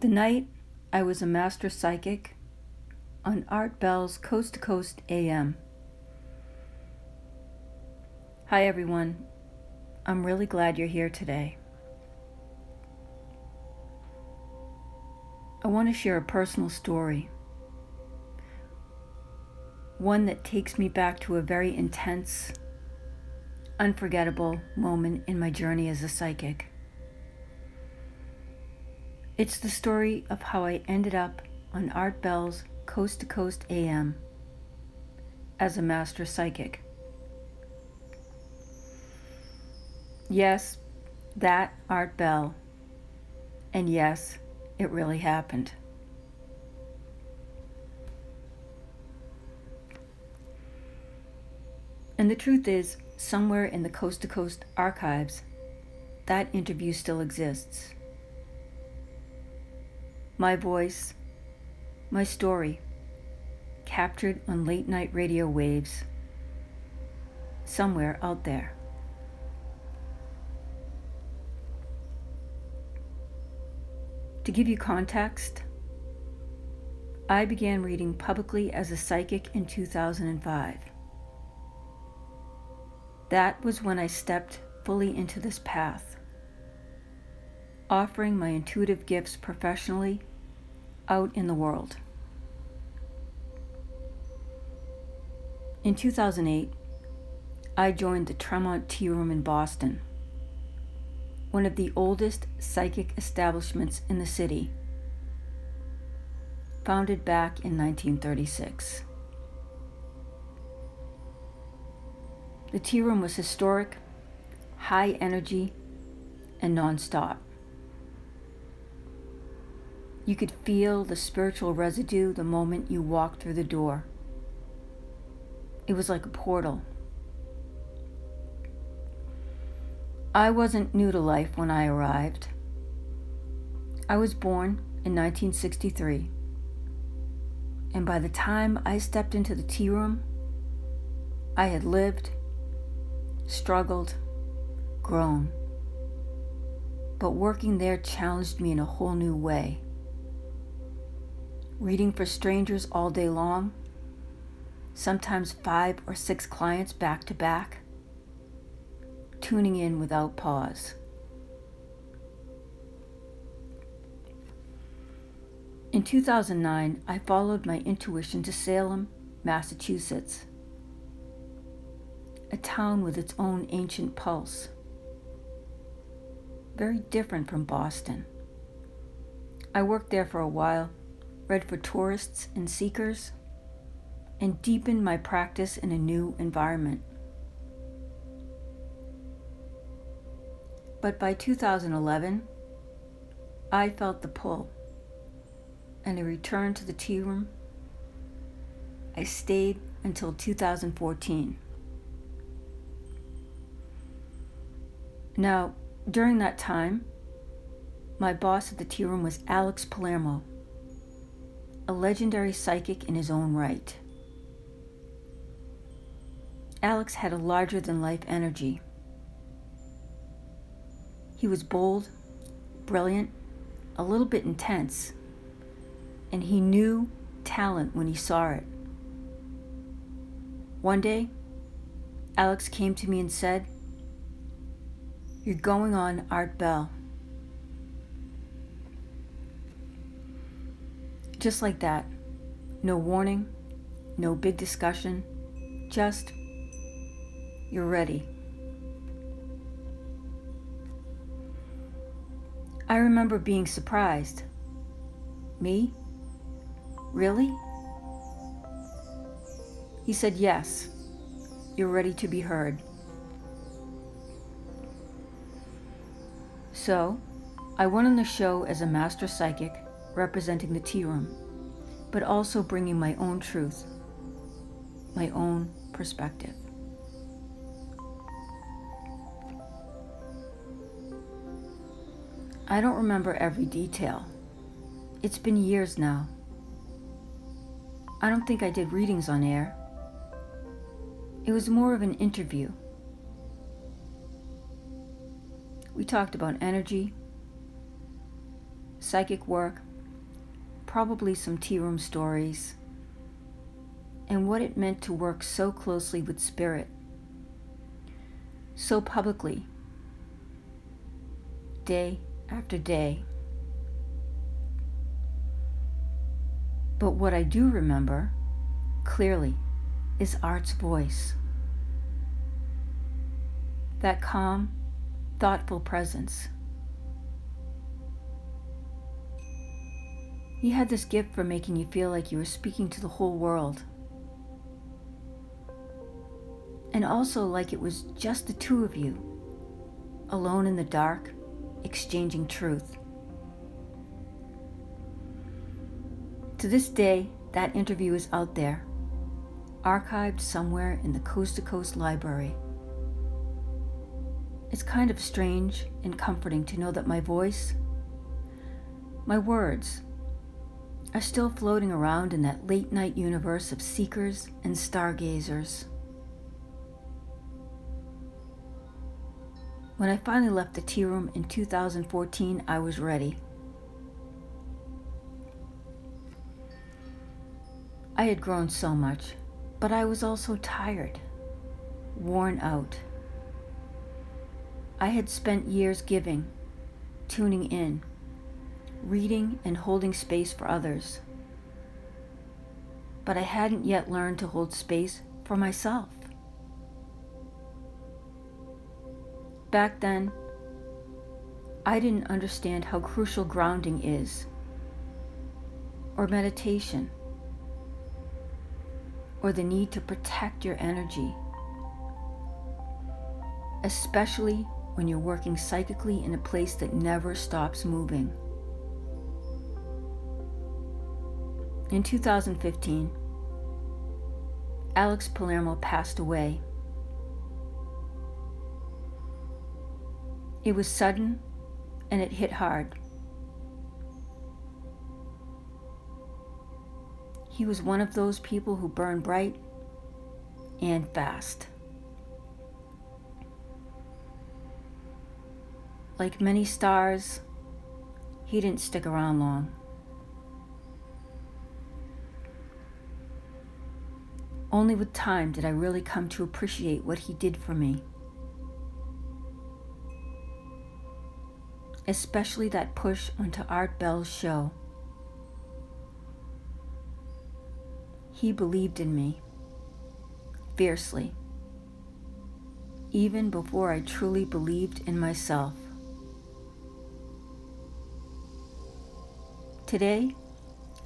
The night I was a master psychic on Art Bell's Coast to Coast AM. Hi everyone, I'm really glad you're here today. I want to share a personal story, one that takes me back to a very intense, unforgettable moment in my journey as a psychic. It's the story of how I ended up on Art Bell's Coast to Coast AM as a master psychic. Yes, that Art Bell. And yes, it really happened. And the truth is, somewhere in the Coast to Coast archives, that interview still exists. My voice, my story, captured on late night radio waves, somewhere out there. To give you context, I began reading publicly as a psychic in 2005. That was when I stepped fully into this path, offering my intuitive gifts professionally out in the world. In 2008, I joined the Tremont Tearoom in Boston, one of the oldest psychic establishments in the city, founded back in 1936. The tea room was historic, high energy, and non-stop. You could feel the spiritual residue the moment you walked through the door. It was like a portal. I wasn't new to life when I arrived. I was born in 1963, and by the time I stepped into the tea room, I had lived, struggled, grown. But working there challenged me in a whole new way. Reading for strangers all day long, sometimes 5 or 6 clients back to back, tuning in without pause. In 2009, I followed my intuition to Salem, Massachusetts, a town with its own ancient pulse, very different from Boston. I worked there for a while, read for tourists and seekers, and deepened my practice in a new environment. But by 2011, I felt the pull, and I returned to the tea room. I stayed until 2014. Now, during that time, my boss at the tea room was Palermo, a legendary psychic in his own right. Alex had a larger-than-life energy. He was bold, brilliant, a little bit intense, and he knew talent when he saw it. One day, Alex came to me and said, "You're going on Art Bell." Just like that. No warning, no big discussion, just, "You're ready." I remember being surprised. Me? Really? He said, "Yes, you're ready to be heard." So, I went on the show as a master psychic representing the tea room, but also bringing my own truth, my own perspective. I don't remember every detail. It's been years now. I don't think I did readings on air. It was more of an interview. We talked about energy, psychic work, probably some tea room stories, and what it meant to work so closely with spirit, so publicly, day after day. But what I do remember, clearly, is Art's voice. That calm, thoughtful presence. He had this gift for making you feel like you were speaking to the whole world. And also like it was just the two of you, alone in the dark, exchanging truth. To this day, that interview is out there, archived somewhere in the Coast to Coast Library. It's kind of strange and comforting to know that my voice, my words, are still floating around in that late-night universe of seekers and stargazers. When I finally left the tea room in 2014, I was ready. I had grown so much, but I was also tired, worn out. I had spent years giving, tuning in, reading and holding space for others. But I hadn't yet learned to hold space for myself. Back then, I didn't understand how crucial grounding is, or meditation, or the need to protect your energy, especially when you're working psychically in a place that never stops moving. In 2015, Alex Palermo passed away. It was sudden and it hit hard. He was one of those people who burn bright and fast. Like many stars, he didn't stick around long. Only with time did I really come to appreciate what he did for me. Especially that push onto Art Bell's show. He believed in me, fiercely, even before I truly believed in myself. Today,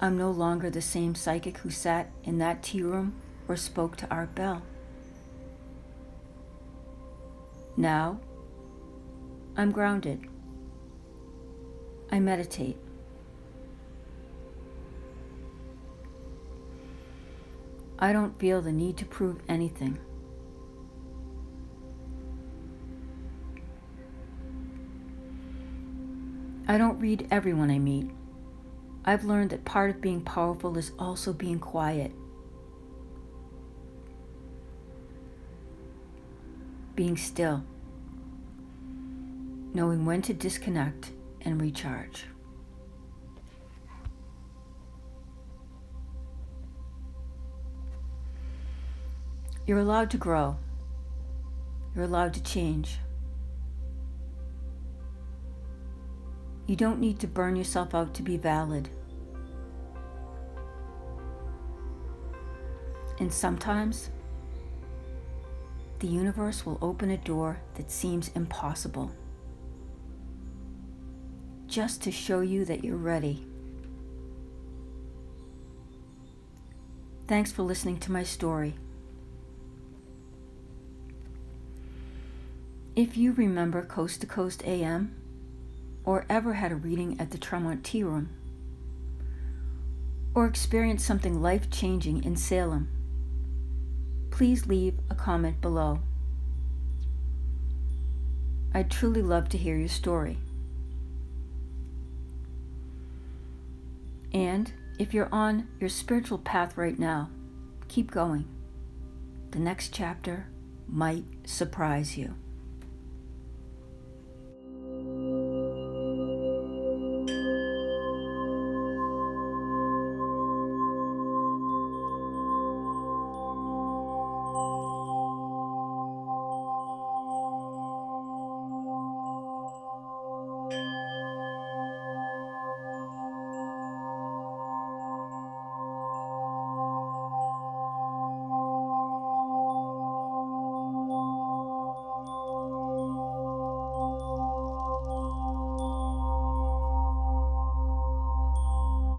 I'm no longer the same psychic who sat in that tea room or spoke to Art Bell. Now, I'm grounded. I meditate. I don't feel the need to prove anything. I don't read everyone I meet. I've learned that part of being powerful is also being quiet. Being still. Knowing when to disconnect and recharge. You're allowed to grow. You're allowed to change. You don't need to burn yourself out to be valid. And sometimes, the universe will open a door that seems impossible, just to show you that you're ready. Thanks for listening to my story. If you remember Coast to Coast AM, or ever had a reading at the Tremont Tearoom, or experienced something life-changing in Salem, please leave a comment below. I'd truly love to hear your story. And if you're on your spiritual path right now, keep going. The next chapter might surprise you.